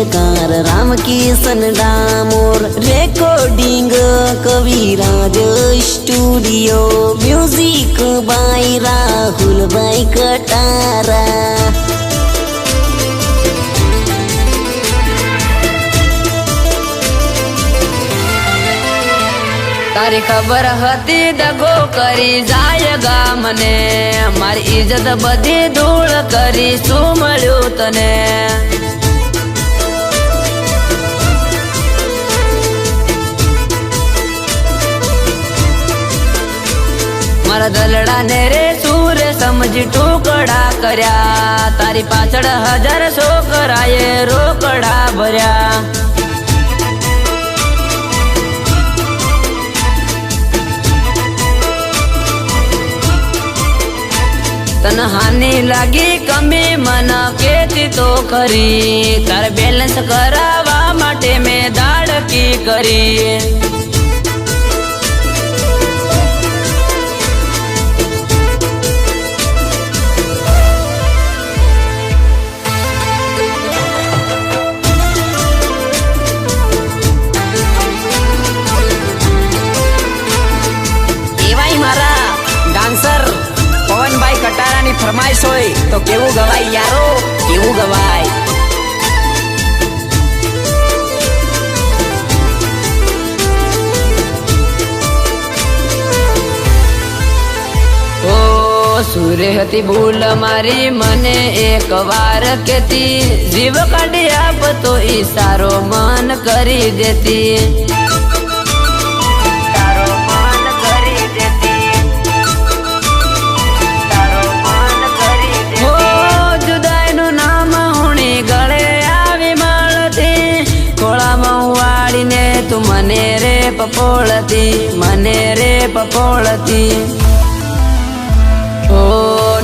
गीतकार Ramkishan Damor, recording Kaviraj studio, music by Rahul भाई कटारा। तारी खबर हती दगो करी जायगा मने, मारी इज्जत बधी धूल करी शू मळ्यु तने। मारा दलड़ा ने रे सूरे समझी टुकड़ा कर्या, तारी पाछळ 1000 छोकराए रोकड़ा भर्या। तन हानि लागी कमी मन केती तो खरी, तार बैलेंस करावा माटे में दाड़की करी। एवाई मारा डांसर पवन भाई कटारा नी फरमाइश होय तो केवू गवाय यारो, केवू गवाय। ओ सूर्य हती भूल मारी मने एक वार केती, जीव काढी आप तो इशारो मन करी देती। तू मने रे पपोळती, मने रे पपोळती। ओ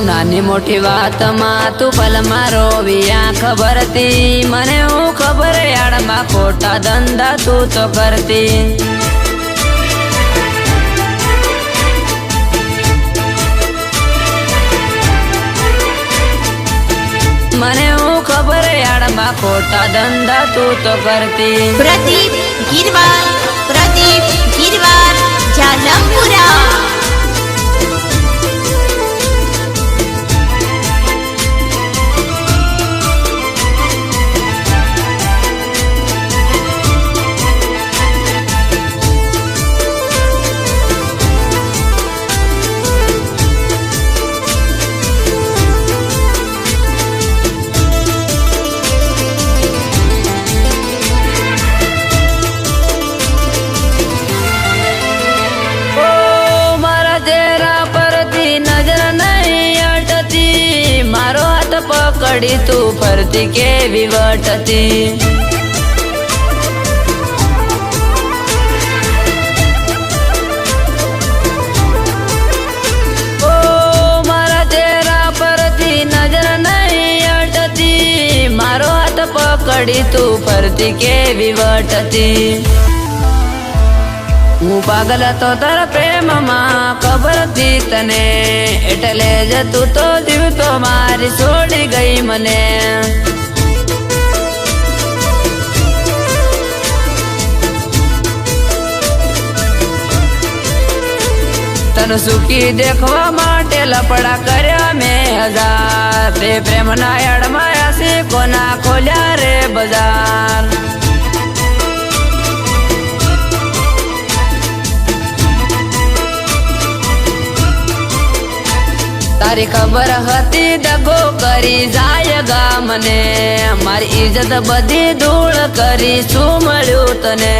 नानी मोटी वात मा तू पल मारो विया खबरती, मने हूँ खबर याड मा खोटा धंधा तू तो करती। मने हूँ खबर याड मा खोटा धंधा तू तो करती। प्रदीप गिरवार जालमपुरा। पकड़ी तू फरती के विवटती। ओ मारा चेहरा परती नजर नहीं अटती, मारो हाथ पकड़ी तू फरती के विवटती। हूँ पागल तो तारा प्रेम मां खबर थी तने, एटले ज तू तो जीव तो मारी छोड़ी गई मने। तन सुखी देखवा माटे लपड़ा कर्या में 1000, ते प्रेम ना अड़माया से कोना खोल्या रे बाजार। तारी खबर हती दगो करी जायगा मने, मारी इज्जत बधी धूल करी शू मळ्यु तने।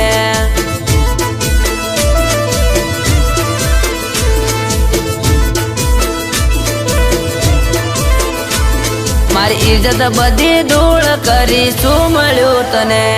मारी इज्जत बधी धूल करी शू मळ्यु तने।